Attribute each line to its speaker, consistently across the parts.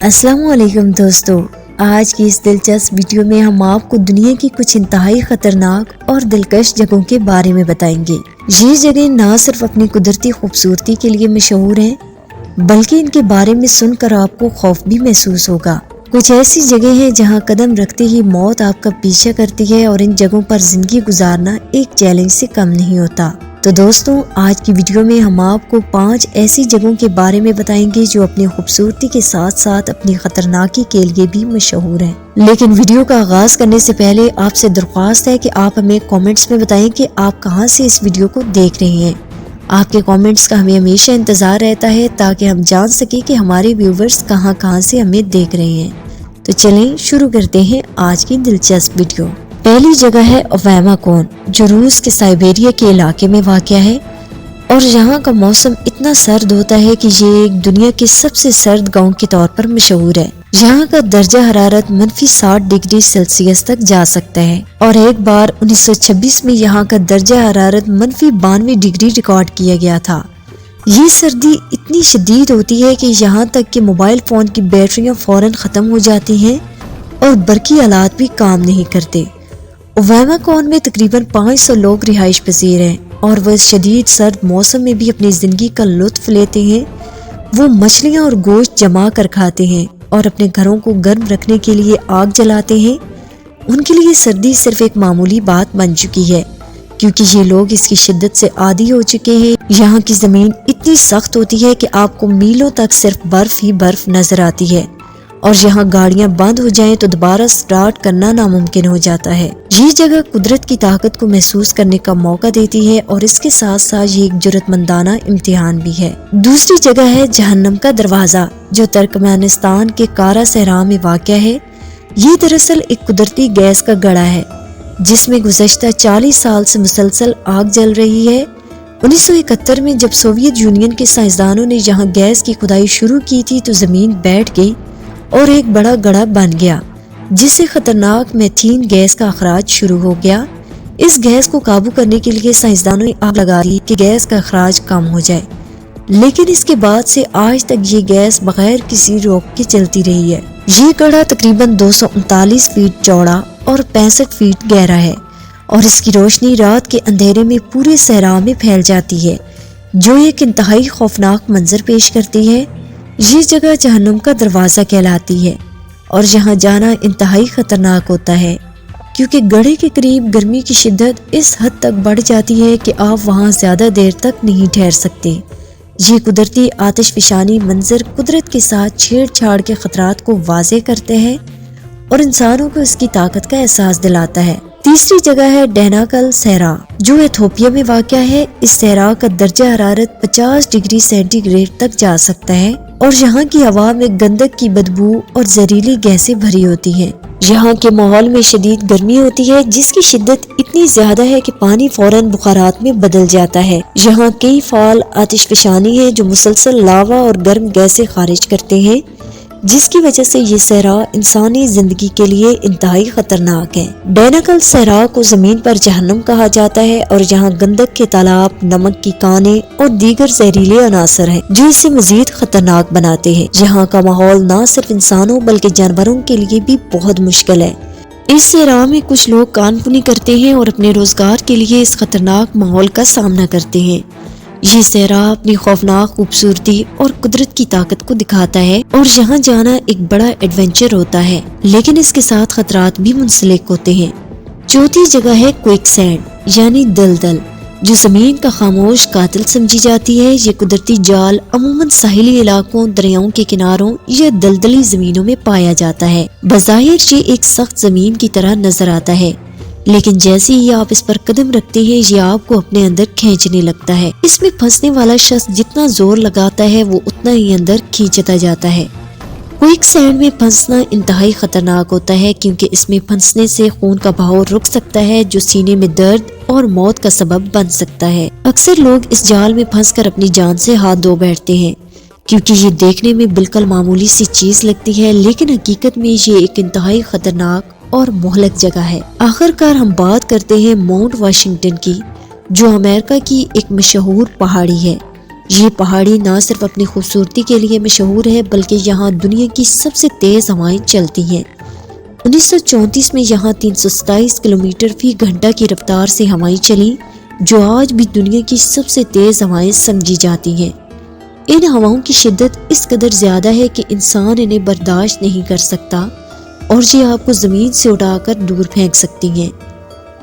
Speaker 1: السلام علیکم دوستو، آج کی اس دلچسپ ویڈیو میں ہم آپ کو دنیا کی کچھ انتہائی خطرناک اور دلکش جگہوں کے بارے میں بتائیں گے۔ یہ جگہیں نہ صرف اپنی قدرتی خوبصورتی کے لیے مشہور ہیں بلکہ ان کے بارے میں سن کر آپ کو خوف بھی محسوس ہوگا۔ کچھ ایسی جگہیں ہیں جہاں قدم رکھتے ہی موت آپ کا پیچھا کرتی ہے اور ان جگہوں پر زندگی گزارنا ایک چیلنج سے کم نہیں ہوتا۔ تو دوستوں، آج کی ویڈیو میں ہم آپ کو 5 ایسی جگہوں کے بارے میں بتائیں گے جو اپنی خوبصورتی کے ساتھ ساتھ اپنی خطرناکی کے لیے بھی مشہور ہیں۔ لیکن ویڈیو کا آغاز کرنے سے پہلے آپ سے درخواست ہے کہ آپ ہمیں کامنٹس میں بتائیں کہ آپ کہاں سے اس ویڈیو کو دیکھ رہے ہیں۔ آپ کے کامنٹس کا ہمیں ہمیشہ انتظار رہتا ہے تاکہ ہم جان سکیں کہ ہمارے ویورز کہاں سے ہمیں دیکھ رہے ہیں۔ تو چلیں شروع کرتے ہیں آج کی دلچسپ ویڈیو۔ پہلی جگہ ہے اویما کون، جو روس کے سائبیریا کے علاقے میں واقع ہے اور یہاں کا موسم اتنا سرد ہوتا ہے کہ یہ ایک دنیا کے سب سے سرد گاؤں کے طور پر مشہور ہے۔ یہاں کا درجہ حرارت -60 ڈگری سیلسیس تک جا سکتا ہے اور ایک بار 1926 میں یہاں کا درجہ حرارت -92 ڈگری ریکارڈ کیا گیا تھا۔ یہ سردی اتنی شدید ہوتی ہے کہ یہاں تک کہ موبائل فون کی بیٹریاں فوراً ختم ہو جاتی ہیں اور برقی آلات بھی کام نہیں کرتے۔ اویما کون میں تقریباً 500 لوگ رہائش پذیر ہیں اور وہ اس شدید سرد موسم میں بھی اپنی زندگی کا لطف لیتے ہیں۔ وہ مچھلیاں اور گوشت جما کر کھاتے ہیں اور اپنے گھروں کو گرم رکھنے کے لیے آگ جلاتے ہیں۔ ان کے لیے سردی صرف ایک معمولی بات بن چکی ہے کیونکہ یہ لوگ اس کی شدت سے عادی ہو چکے ہیں۔ یہاں کی زمین اتنی سخت ہوتی ہے کہ آپ کو میلوں تک صرف برف ہی برف نظر آتی ہے اور یہاں گاڑیاں بند ہو جائیں تو دوبارہ سٹارٹ کرنا ناممکن ہو جاتا ہے۔ یہ جگہ قدرت کی طاقت کو محسوس کرنے کا موقع دیتی ہے اور اس کے ساتھ ساتھ یہ ایک جرأت مندانہ امتحان بھی ہے۔ دوسری جگہ ہے جہنم کا دروازہ، جو ترکمانستان کے کارا صحرا میں واقع ہے۔ یہ دراصل ایک قدرتی گیس کا گڑھا ہے جس میں گزشتہ 40 سال سے مسلسل آگ جل رہی ہے۔ 1971 میں جب سوویت یونین کے سائنسدانوں نے یہاں گیس کی کھدائی شروع کی تھی تو زمین بیٹھ گئی اور ایک بڑا گڑھا بن گیا جس سے خطرناک میتھین گیس کا اخراج شروع ہو گیا۔ اس گیس کو قابو کرنے کے لیے سائنسدانوں نے آگ لگا دی کہ گیس کا اخراج کم ہو جائے، لیکن اس کے بعد سے آج تک یہ گیس بغیر کسی روک کے چلتی رہی ہے۔ یہ گڑھا تقریباً 239 فیٹ چوڑا اور 65 فیٹ گہرا ہے اور اس کی روشنی رات کے اندھیرے میں پورے صحرا میں پھیل جاتی ہے، جو ایک انتہائی خوفناک منظر پیش کرتی ہے۔ یہ جگہ جہنم کا دروازہ کہلاتی ہے اور یہاں جانا انتہائی خطرناک ہوتا ہے کیونکہ گڑھے کے قریب گرمی کی شدت اس حد تک بڑھ جاتی ہے کہ آپ وہاں زیادہ دیر تک نہیں ٹھہر سکتے۔ یہ قدرتی آتش فشانی منظر قدرت کے ساتھ چھیڑ چھاڑ کے خطرات کو واضح کرتے ہیں اور انسانوں کو اس کی طاقت کا احساس دلاتا ہے۔ تیسری جگہ ہے ڈیناکل صحرا، جو ایتھوپیا میں واقع ہے۔ اس صحرا کا درجہ حرارت 50 ڈگری سینٹی گریڈ تک جا سکتا ہے اور یہاں کی ہوا میں گندک کی بدبو اور زہریلی گیسیں بھری ہوتی ہیں۔ یہاں کے ماحول میں شدید گرمی ہوتی ہے جس کی شدت اتنی زیادہ ہے کہ پانی فوراً بخارات میں بدل جاتا ہے۔ یہاں کئی فعال آتش فشانی ہیں جو مسلسل لاوا اور گرم گیسیں خارج کرتے ہیں، جس کی وجہ سے یہ صحرا انسانی زندگی کے لیے انتہائی خطرناک ہے۔ ڈیناکل صحرا کو زمین پر جہنم کہا جاتا ہے اور یہاں گندک کے تالاب، نمک کی کانیں اور دیگر زہریلے عناصر ہیں جو اسے مزید خطرناک بناتے ہیں۔ یہاں کا ماحول نہ صرف انسانوں بلکہ جانوروں کے لیے بھی بہت مشکل ہے۔ اس صحرا میں کچھ لوگ کان کنی کرتے ہیں اور اپنے روزگار کے لیے اس خطرناک ماحول کا سامنا کرتے ہیں۔ یہ صحرا اپنی خوفناک خوبصورتی اور قدرت کی طاقت کو دکھاتا ہے اور یہاں جانا ایک بڑا ایڈونچر ہوتا ہے، لیکن اس کے ساتھ خطرات بھی منسلک ہوتے ہیں۔ چوتھی جگہ ہے کوئک سینڈ یعنی دلدل، جو زمین کا خاموش قاتل سمجھی جاتی ہے۔ یہ قدرتی جال عموماً ساحلی علاقوں، دریاؤں کے کناروں یا دلدلی زمینوں میں پایا جاتا ہے۔ بظاہر یہ ایک سخت زمین کی طرح نظر آتا ہے، لیکن جیسے ہی آپ اس پر قدم رکھتے ہیں یہ آپ کو اپنے اندر کھینچنے لگتا ہے۔ اس میں پھنسنے والا شخص جتنا زور لگاتا ہے وہ اتنا ہی اندر کھینچتا جاتا ہے۔ کوئک سینڈ میں پھنسنا انتہائی خطرناک ہوتا ہے کیونکہ اس میں پھنسنے سے خون کا بہاؤ رک سکتا ہے جو سینے میں درد اور موت کا سبب بن سکتا ہے۔ اکثر لوگ اس جال میں پھنس کر اپنی جان سے ہاتھ دھو بیٹھتے ہیں کیونکہ یہ دیکھنے میں بالکل معمولی سی چیز لگتی ہے، لیکن حقیقت میں یہ ایک انتہائی خطرناک اور مہلک جگہ ہے۔ آخر کار ہم بات کرتے ہیں ماؤنٹ واشنگٹن کی، جو امریکہ کی ایک مشہور پہاڑی ہے۔ یہ پہاڑی نہ صرف اپنی خوبصورتی کے لیے مشہور ہے بلکہ یہاں دنیا کی سب سے تیز ہوائیں چلتی ہیں۔ 1934 میں یہاں 327 کلومیٹر فی گھنٹہ کی رفتار سے ہوائیں چلی، جو آج بھی دنیا کی سب سے تیز ہوائیں سمجھی جاتی ہیں۔ ان ہواؤں کی شدت اس قدر زیادہ ہے کہ انسان انہیں برداشت نہیں کر سکتا اور یہ آپ کو زمین سے اٹھا کر دور پھینک سکتی ہیں۔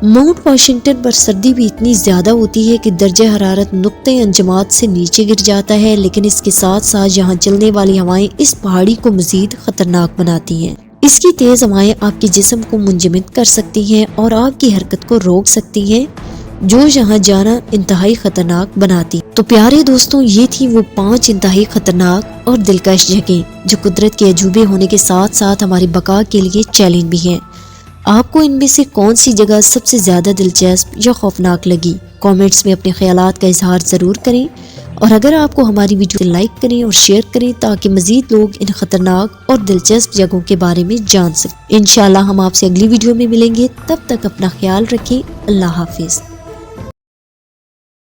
Speaker 1: ماؤنٹ واشنگٹن پر سردی بھی اتنی زیادہ ہوتی ہے کہ درجہ حرارت نقطۂ انجماد سے نیچے گر جاتا ہے، لیکن اس کے ساتھ ساتھ یہاں چلنے والی ہوائیں اس پہاڑی کو مزید خطرناک بناتی ہیں۔ اس کی تیز ہوائیں آپ کے جسم کو منجمد کر سکتی ہیں اور آپ کی حرکت کو روک سکتی ہیں، جو یہاں جانا انتہائی خطرناک بناتی۔ تو پیارے دوستوں، یہ تھی وہ 5 انتہائی خطرناک اور دلکش جگہیں جو قدرت کے عجوبے ہونے کے ساتھ ساتھ ہماری بقا کے لیے چیلنج بھی ہیں۔ آپ کو ان میں سے کون سی جگہ سب سے زیادہ دلچسپ یا خوفناک لگی؟ کامنٹس میں اپنے خیالات کا اظہار ضرور کریں، اور اگر آپ کو ہماری ویڈیو لائک کریں اور شیئر کریں تاکہ مزید لوگ ان خطرناک اور دلچسپ جگہوں کے بارے میں جان سکیں۔ انشاءاللہ ہم آپ سے اگلی ویڈیو میں ملیں گے، تب تک اپنا خیال رکھیں۔ اللہ حافظ۔